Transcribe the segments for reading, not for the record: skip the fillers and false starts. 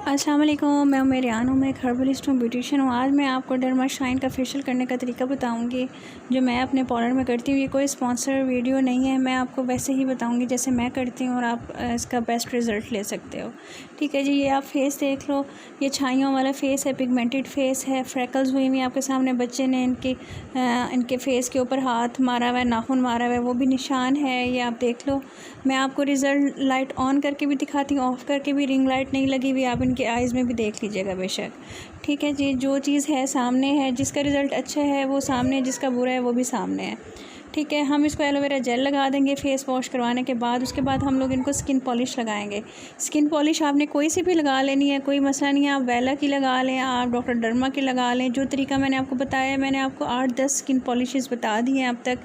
अस्सलाम वालेकुम, मैं मेरियान हूँ। मैं एक हर्बलिस्ट हूँ, ब्यूटिशियन हूँ। आज मैं आपको डर्मा शाइन का फेशियल करने का तरीका बताऊँगी जो मैं अपने पार्लर में करती हूँ। ये कोई स्पॉन्सर वीडियो नहीं है, मैं आपको वैसे ही बताऊँगी जैसे मैं करती हूँ और आप इसका बेस्ट रिज़ल्ट ले सकते हो। ठीक है जी, ये आप फेस देख लो, ये छाइयों वाला फेस है, पिगमेंटेड फेस है, फ्रैकल्स हुई हुई आपके सामने। बच्चे ने इनके फेस के ऊपर हाथ मारा हुआ है, नाखून मारा हुआ है, वो भी निशान है, ये आप देख लो। मैं आपको रिज़ल्ट लाइट ऑन करके भी दिखाती हूँ, ऑफ़ करके भी। रिंग लाइट नहीं लगी हुई, आप इनके आइज़ में भी देख लीजिएगा बेशक। ठीक है जी, जो चीज़ है सामने है, जिसका रिज़ल्ट अच्छा है वो सामने है, जिसका बुरा है वो भी सामने है। ठीक है, हम इसको एलोवेरा जेल लगा देंगे फेस वॉश करवाने के बाद। उसके बाद हम लोग इनको स्किन पॉलिश लगाएंगे। स्किन पॉलिश आपने कोई सी भी लगा लेनी है, कोई मसला नहीं है। आप वेला की लगा लें, आप डॉक्टर डर्मा की लगा लें। जो तरीका मैंने आपको बताया है, मैंने आपको 8-10 स्किन पॉलिशेस बता दी हैं अब तक।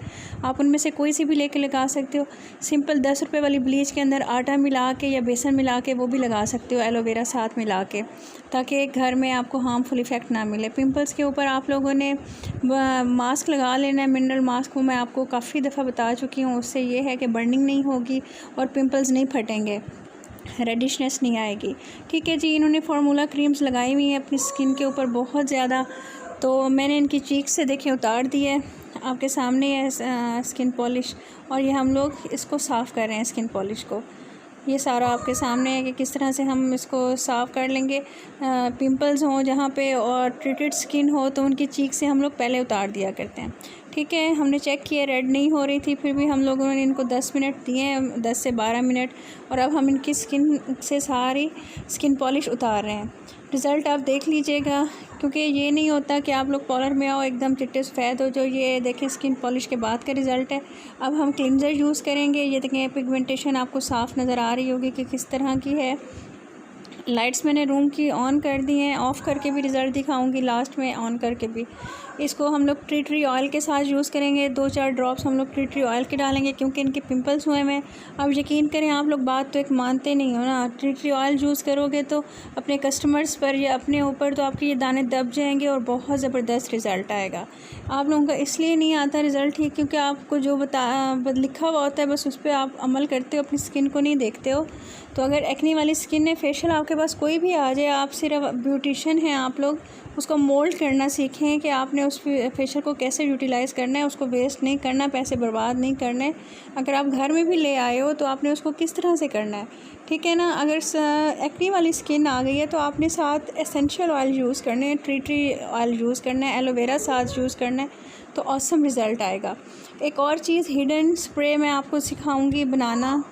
आप उनमें से कोई सी भी लेके लगा सकते हो। सिंपल 10 रुपये वाली ब्लीच के अंदर आटा मिला के या बेसन मिला के वो भी लगा सकते हो, एलोवेरा साथ मिला के, ताकि घर में आपको हार्मफुल इफ़ेक्ट ना मिले। पिंपल्स के ऊपर आप लोगों ने मास्क लगा लेना है। मिनरल मास्क को मैं आपको काफ़ी दफ़ा बता चुकी हूँ। उससे ये है कि बर्निंग नहीं होगी और पिंपल्स नहीं फटेंगे, रेडिशनेस नहीं आएगी। ठीक है जी, इन्होंने फार्मूला क्रीम्स लगाई हुई हैं अपनी स्किन के ऊपर बहुत ज़्यादा। तो मैंने इनकी चीक से देखें उतार दी है, आपके सामने है स्किन पॉलिश। और ये हम लोग इसको साफ़ कर रहे हैं स्किन पॉलिश को। ये सारा आपके सामने है कि किस तरह से हम इसको साफ़ कर लेंगे। पिंपल्स हों जहाँ पे और ट्रीटेड स्किन हो तो उनकी चीक से हम लोग पहले उतार दिया करते हैं। ठीक है, हमने चेक किया रेड नहीं हो रही थी, फिर भी हम लोगों ने इनको 10 मिनट दिए हैं, 10 से 12 मिनट। और अब हम इनकी स्किन से सारी स्किन पॉलिश उतार रहे हैं। रिज़ल्ट आप देख लीजिएगा, क्योंकि ये नहीं होता कि आप लोग पार्लर में आओ एकदम चिट्टे सफ़ेद हो। जो ये देखें स्किन पॉलिश के बाद का रिज़ल्ट है। अब हम क्लिनज़र यूज़ करेंगे। ये देखें पिगमेंटेशन आपको साफ़ नज़र आ रही होगी कि किस तरह की है। लाइट्स मैंने रूम की ऑन कर दी हैं, ऑफ़ करके भी रिज़ल्ट दिखाऊंगी लास्ट में, ऑन करके भी। इसको हम लोग टी ट्री ऑयल के साथ यूज़ करेंगे। 2-4 ड्रॉप्स हम लोग टी ट्री ऑयल के डालेंगे, क्योंकि इनके पिंपल्स हुए हैं। अब यकीन करें, आप लोग बात तो एक मानते नहीं हो ना। टी ट्री ऑयल यूज़ करोगे तो अपने कस्टमर्स पर या अपने ऊपर तो आपके ये दाने दब जाएंगे और बहुत ज़बरदस्त रिज़ल्ट आएगा। आप लोगों का इसलिए नहीं आता रिज़ल्ट ठीक, क्योंकि आपको जो लिखा हुआ होता है बस उस पर आप अमल करते हो, अपनी स्किन को नहीं देखते हो। तो अगर एक्ने वाली स्किन है, फेशियल आपके पास कोई भी आ जाए, आप सिर्फ ब्यूटिशियन हैं, आप लोग उसको मोल्ड करना सीखें कि आपने उस फेशियल को कैसे यूटिलाइज़ करना है। उसको वेस्ट नहीं करना, पैसे बर्बाद नहीं करने। अगर आप घर में भी ले आए हो तो आपने उसको किस तरह से करना है, ठीक है ना। अगर एक्ने वाली स्किन आ गई है तो आपने साथ एसेंशियल ऑयल यूज़ करने हैं, टी ट्री ऑयल यूज़ करना है, एलोवेरा साथ यूज़ करना है, तो ऑसम रिज़ल्ट आएगा। एक और चीज़, हिडन स्प्रे मैं आपको सिखाऊंगी बनाना,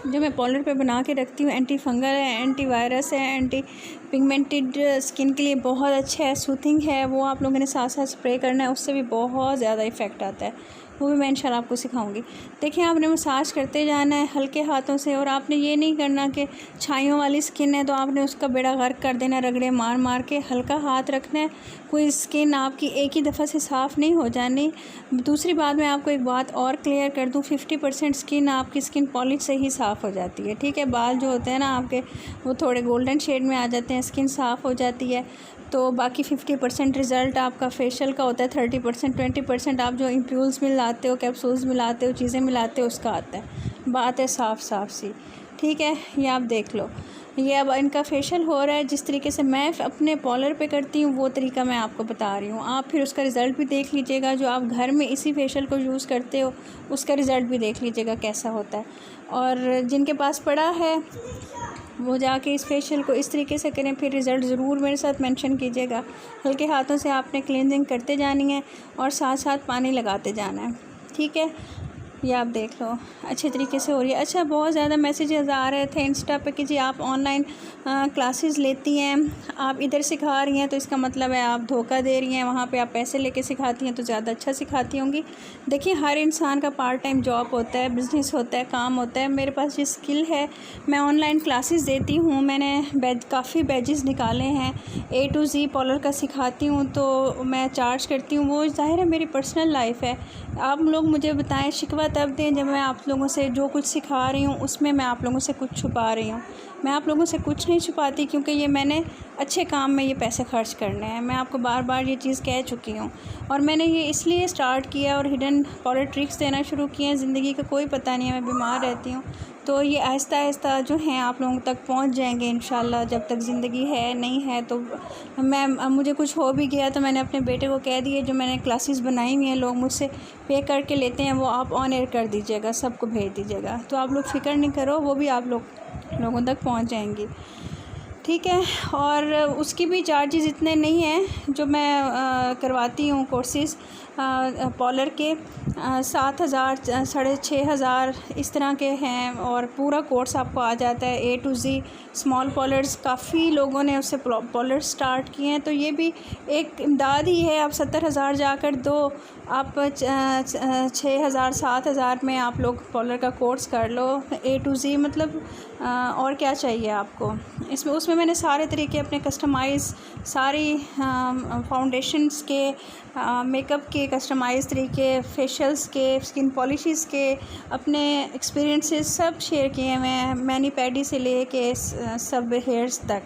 जो मैं पार्लर पे बना के रखती हूँ। एंटी फंगल है, एंटी वायरस है, एंटी पिगमेंटेड स्किन के लिए बहुत अच्छा है, सूथिंग है। वो आप लोगों ने साथ साथ स्प्रे करना है, उससे भी बहुत ज़्यादा इफ़ेक्ट आता है। वो भी मैं इंशाल्लाह आपको सिखाऊंगी। देखिए, आपने मसाज करते जाना है हल्के हाथों से, और आपने ये नहीं करना कि छाइयों वाली स्किन है तो आपने उसका बेड़ा गर्क कर देना, रगड़े मार मार के। हल्का हाथ रखना है। कोई स्किन आपकी एक ही दफ़ा से साफ़ नहीं हो जानी। दूसरी बात, मैं आपको एक बात और क्लियर कर दूँ, 50% स्किन आपकी स्किन पॉलिश से ही साफ़ हो जाती है। ठीक है, बाल जो होते हैं ना आपके, वो थोड़े गोल्डन शेड में आ जाते हैं, स्किन साफ़ हो जाती है। तो बाकी 50% रिज़ल्ट आपका फेशियल का होता है, 30% 20% आप जो इम्प्यूल्स मिलाते हो, कैप्सूल्स मिलाते हो, चीज़ें मिलाते हो, उसका आता है। बात है साफ़ साफ़ सी। ठीक है, ये आप देख लो। ये अब इनका फेशियल हो रहा है। जिस तरीके से मैं अपने पार्लर पे करती हूँ वो तरीका मैं आपको बता रही हूँ। आप फिर उसका रिज़ल्ट भी देख लीजिएगा। जो आप घर में इसी फेशियल को यूज़ करते हो उसका रिज़ल्ट भी देख लीजिएगा कैसा होता है। और जिनके पास पड़ा है वो जाके इस फेशियल को इस तरीके से करें, फिर रिज़ल्ट ज़रूर मेरे साथ मेंशन कीजिएगा। हल्के हाथों से आपने क्लींजिंग करते जानी है और साथ साथ पानी लगाते जाना है। ठीक है, ये आप देख लो अच्छे तरीके से हो रही है। अच्छा, बहुत ज़्यादा मैसेजेस आ रहे थे इंस्टा पे कि जी आप ऑनलाइन क्लासेस लेती हैं, आप इधर सिखा रही हैं तो इसका मतलब है आप धोखा दे रही हैं। वहाँ पे आप पैसे लेके सिखाती हैं तो ज़्यादा अच्छा सिखाती होंगी। देखिए, हर इंसान का पार्ट टाइम जॉब होता है, बिज़नेस होता है, काम होता है। मेरे पास ये स्किल है, मैं ऑनलाइन क्लासेस देती हूँ। मैंने काफ़ी बैचेस निकाले हैं, A to Z पार्लर का सिखाती हूँ, तो मैं चार्ज करती हूँ। वो ज़ाहिर है मेरी पर्सनल लाइफ है। आप लोग मुझे बताएं, शिकवा तब दें जब मैं आप लोगों से जो कुछ सिखा रही हूँ उसमें मैं आप लोगों से कुछ छुपा रही हूँ। मैं आप लोगों से कुछ नहीं छुपाती, क्योंकि ये मैंने अच्छे काम में ये पैसे खर्च करने हैं। मैं आपको बार बार ये चीज़ कह चुकी हूँ, और मैंने ये इसलिए स्टार्ट किया और हिडन पार्लर ट्रिक्स देना शुरू किए हैं। ज़िंदगी का कोई पता नहीं है, मैं बीमार रहती हूँ तो ये आहिस्ता आहिस्ता जो हैं आप लोगों तक पहुंच जाएंगे इंशाल्लाह। जब तक ज़िंदगी है नहीं है तो मुझे कुछ हो भी गया तो मैंने अपने बेटे को कह दिया, जो मैंने क्लासेस बनाई हुई हैं लोग मुझसे पे करके लेते हैं, वो आप ऑन एयर कर दीजिएगा, सबको भेज दीजिएगा। तो आप लोग फ़िक्र नहीं करो, वो भी आप लोगों तक पहुँच जाएंगी, ठीक है। और उसकी भी चार्जेस इतने नहीं हैं जो मैं करवाती हूँ कोर्सेज़ पॉलर के 7,000 6,500 इस तरह के हैं, और पूरा कोर्स आपको आ जाता है A to Z। Small parlours काफ़ी लोगों ने उससे पॉलर स्टार्ट किए हैं, तो ये भी एक इमदाद ही है। आप 70,000 जाकर दो, आप 6,000 7,000 में आप लोग पॉलर का कोर्स कर लो A to Z, मतलब और क्या चाहिए आपको। इसमें उसमें मैंने सारे तरीके अपने कस्टमाइज़, सारी फाउंडेशंस के, मेकअप के कस्टमाइज़ तरीके, फेशियल्स के, स्किन पॉलिशेस के, अपने एक्सपीरियंसेस सब शेयर किए मैं, मैनी पैडी से ले के सब हेयर्स तक।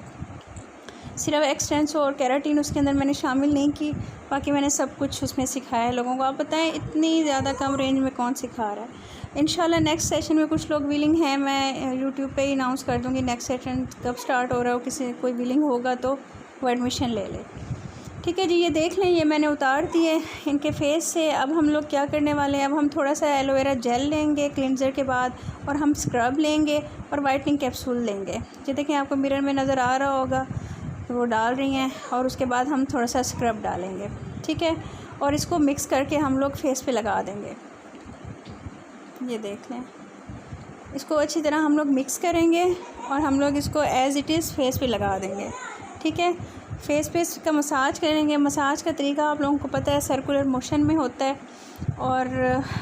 सिर्फ एक्सटेंसो और केराटिन उसके अंदर मैंने शामिल नहीं की, बाकी मैंने सब कुछ उसमें सिखाया है लोगों को। आप बताएं इतनी ज़्यादा कम रेंज में कौन सिखा रहा है। इंशाल्लाह नेक्स्ट सेशन में कुछ लोग विलिंग हैं, मैं यूट्यूब पे ही अनाउंस कर दूँगी नेक्स्ट सेशन कब स्टार्ट हो रहा है। किसी कोई विलिंग होगा तो वो एडमिशन ले ले, ठीक है जी। ये देख लें, ये मैंने उतार दिए इनके फेस से। अब हम लोग क्या करने वाले हैं, अब हम थोड़ा सा एलोवेरा जेल लेंगे क्लिनज़र के बाद, और हम स्क्रब लेंगे और वाइटनिंग कैप्सूल लेंगे। ये देखें आपको मिरर में नज़र आ रहा होगा, तो वो डाल रही हैं, और उसके बाद हम थोड़ा सा स्क्रब डालेंगे, ठीक है। और इसको मिक्स करके हम लोग फेस पे लगा देंगे। ये देख लें, इसको अच्छी तरह हम लोग मिक्स करेंगे और हम लोग इसको एज़ इट इज़ फेस पे लगा देंगे, ठीक है। फेस पे इसका मसाज करेंगे। मसाज का तरीका आप लोगों को पता है, सर्कुलर मोशन में होता है, और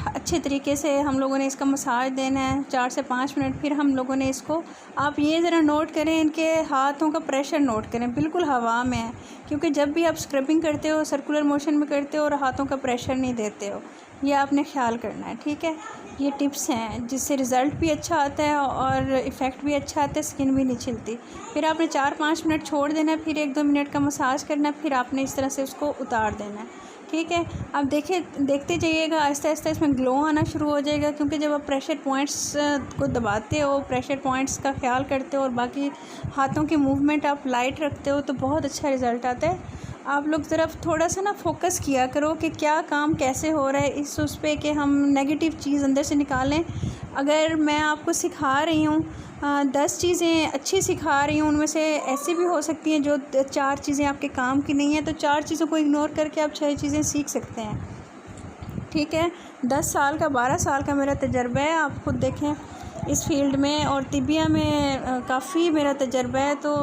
अच्छे तरीके से हम लोगों ने इसका मसाज देना है 4 से 5 मिनट। फिर हम लोगों ने इसको, आप ये ज़रा नोट करें, इनके हाथों का प्रेशर नोट करें, बिल्कुल हवा में है, क्योंकि जब भी आप स्क्रबिंग करते हो सर्कुलर मोशन में करते हो और हाथों का प्रेशर नहीं देते हो, ये आपने ख्याल करना है, ठीक है। ये टिप्स हैं जिससे रिज़ल्ट भी अच्छा आता है और इफ़ेक्ट भी अच्छा आता है, स्किन भी नहीं छिलती। फिर आपने 4-5 मिनट छोड़ देना है, फिर 1-2 मिनट का मसाज करना है, फिर आपने इस तरह से उसको उतार देना है, ठीक है। आप देखते जाइएगा, आहिस्ता आहिस्ता इसमें ग्लो आना शुरू हो जाएगा, क्योंकि जब आप प्रेशर पॉइंट्स को दबाते हो, प्रेशर पॉइंट्स का ख्याल करते हो और बाकी हाथों की मूवमेंट आप लाइट रखते हो, तो बहुत अच्छा रिज़ल्ट आता है। आप लोग ज़रा थोड़ा सा ना फोकस किया करो कि क्या काम कैसे हो रहा है, इस उस पे कि हम नेगेटिव चीज़ अंदर से निकालें। अगर मैं आपको सिखा रही हूँ 10 चीज़ें अच्छी सिखा रही हूँ, उनमें से ऐसी भी हो सकती हैं जो 4 चीज़ें आपके काम की नहीं हैं, तो 4 चीज़ों को इग्नोर करके आप 6 चीज़ें सीख सकते हैं, ठीक है। 10 साल का 12 साल का मेरा तजर्बा है, आप खुद देखें इस फील्ड में, और तिबिया में काफ़ी मेरा तजर्बा है, तो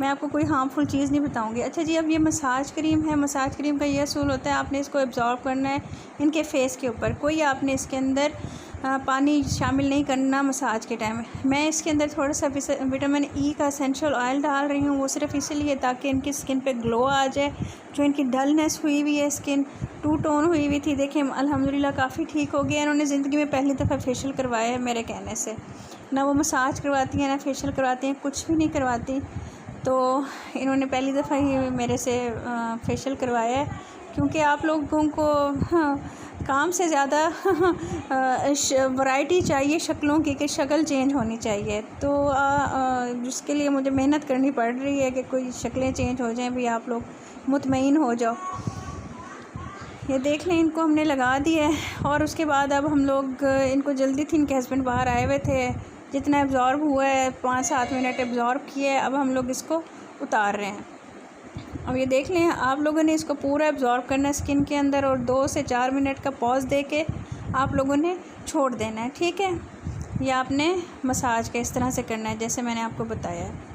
मैं आपको कोई हार्मफुल चीज़ नहीं बताऊंगी। अच्छा जी, अब ये मसाज क्रीम है। मसाज क्रीम का ये असूल होता है, आपने इसको एब्जॉर्ब करना है इनके फेस के ऊपर, कोई आपने इसके अंदर पानी शामिल नहीं करना मसाज के टाइम। मैं इसके अंदर थोड़ा सा विटामिन ई का एसेंशियल ऑयल डाल रही हूँ, वो सिर्फ इसलिए ताकि इनकी स्किन पे ग्लो आ जाए। जो इनकी डलनेस हुई हुई है, स्किन टू टोन हुई हुई थी, देखिए अल्हम्दुलिल्लाह काफ़ी ठीक हो गया। इन्होंने ज़िंदगी में पहली दफ़ा फेशियल करवाया है मेरे कहने से, ना वो मसाज करवाती हैं ना फेशियल करवाती हैं, कुछ भी नहीं करवाती। तो इन्होंने पहली दफ़ा ही मेरे से फेशियल करवाया है, क्योंकि आप लोगों को काम से ज़्यादा वैरायटी चाहिए शक्लों की, कि शक्ल चेंज होनी चाहिए। तो जिसके लिए मुझे मेहनत करनी पड़ रही है कि कोई शक्लें चेंज हो जाएं, भी आप लोग मुतमईन हो जाओ। ये देख लें, इनको हमने लगा दिया है, और उसके बाद अब हम लोग, इनको जल्दी थी, इनके हस्बैंड बाहर आए हुए थे, जितना एब्जॉर्ब हुआ है 5-7 मिनट एब्जॉर्ब किया है। अब हम लोग इसको उतार रहे हैं। अब ये देख लें, आप लोगों ने इसको पूरा एब्जॉर्ब करना है स्किन के अंदर, और 2 से 4 मिनट का पॉज दे के आप लोगों ने छोड़ देना है, ठीक है। या आपने मसाज का इस तरह से करना है जैसे मैंने आपको बताया है।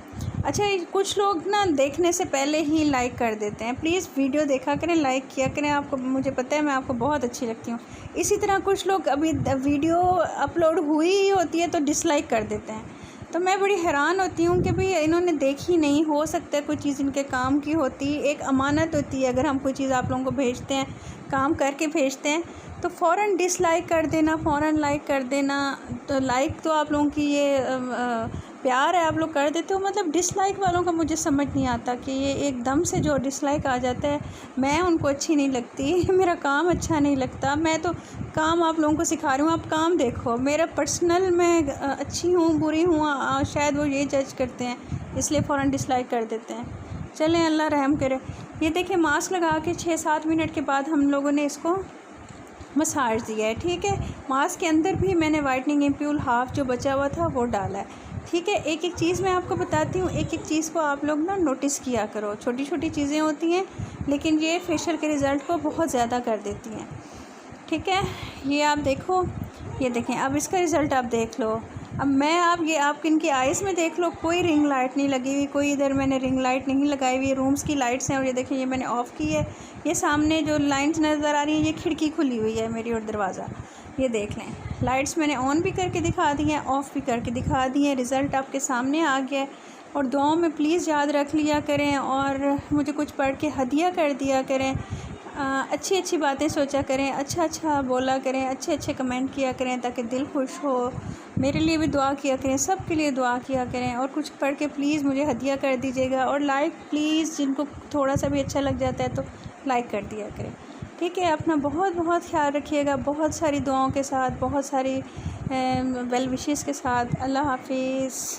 अच्छा, कुछ लोग ना देखने से पहले ही लाइक कर देते हैं। प्लीज़ वीडियो देखा करें, लाइक किया करें। आपको, मुझे पता है मैं आपको बहुत अच्छी लगती हूँ। इसी तरह कुछ लोग अभी वीडियो अपलोड हुई ही होती है तो डिसलाइक कर देते हैं। तो मैं बड़ी हैरान होती हूँ कि भाई इन्होंने देखी नहीं, हो सकता है कोई चीज़ इनके काम की होती, एक अमानत होती है। अगर हम कोई चीज़ आप लोगों को भेजते हैं, काम करके भेजते हैं, तो फ़ौरन डिसलाइक कर देना, फ़ौरन लाइक कर देना। तो लाइक तो आप लोगों की ये प्यार है आप लोग कर देते हो। मतलब डिसलाइक वालों का मुझे समझ नहीं आता कि ये एकदम से जो डिसलाइक आ जाता है, मैं उनको अच्छी नहीं लगती, मेरा काम अच्छा नहीं लगता। मैं तो काम आप लोगों को सिखा रही हूँ, आप काम देखो। मेरा पर्सनल मैं अच्छी हूँ बुरी हूँ, शायद वो ये जज करते हैं, इसलिए फ़ौरन डिसलाइक कर देते हैं। चलें अल्लाह रहम करे। ये देखिए मास्क लगा के 6-7 मिनट के बाद हम लोगों ने इसको मसाज दिया है, ठीक है। मास्क के अंदर भी मैंने वाइटनिंग एम्प्यूल हाफ़ जो बचा हुआ था वो डाला है, ठीक है। एक एक चीज़ मैं आपको बताती हूँ, एक एक चीज़ को आप लोग ना नोटिस किया करो। छोटी छोटी चीज़ें होती हैं लेकिन ये फेशियल के रिज़ल्ट को बहुत ज़्यादा कर देती हैं, ठीक है। ये आप देखो, ये देखें, अब इसका रिज़ल्ट आप देख लो। अब मैं आप इनकी आइज़ में देख लो, कोई रिंग लाइट नहीं लगी हुई, कोई इधर मैंने रिंग लाइट नहीं लगाई हुई। रूम्स की लाइट्स हैं और ये देखें ये मैंने ऑफ़ की है। ये सामने जो लाइन्स नज़र आ रही हैं ये खिड़की खुली हुई है मेरी और दरवाज़ा, ये देख लें। लाइट्स मैंने ऑन भी करके दिखा दी हैं, ऑफ़ भी करके दिखा दी हैं। रिज़ल्ट आपके सामने आ गया है। और दुआओं में प्लीज़ याद रख लिया करें और मुझे कुछ पढ़ के हदिया कर दिया करें। अच्छी अच्छी बातें सोचा करें, अच्छा अच्छा बोला करें, अच्छे अच्छे कमेंट किया करें ताकि दिल खुश हो। मेरे लिए भी दुआ किया करें, सब के लिए दुआ किया करें और कुछ पढ़ के प्लीज़ मुझे हदिया कर दीजिएगा। और लाइक प्लीज़, जिनको थोड़ा सा भी अच्छा लग जाता है तो लाइक कर दिया करें, ठीक है। अपना बहुत बहुत ख्याल रखिएगा, बहुत सारी दुआओं के साथ, बहुत सारी वेल विशेस के साथ। अल्लाह हाफिज़।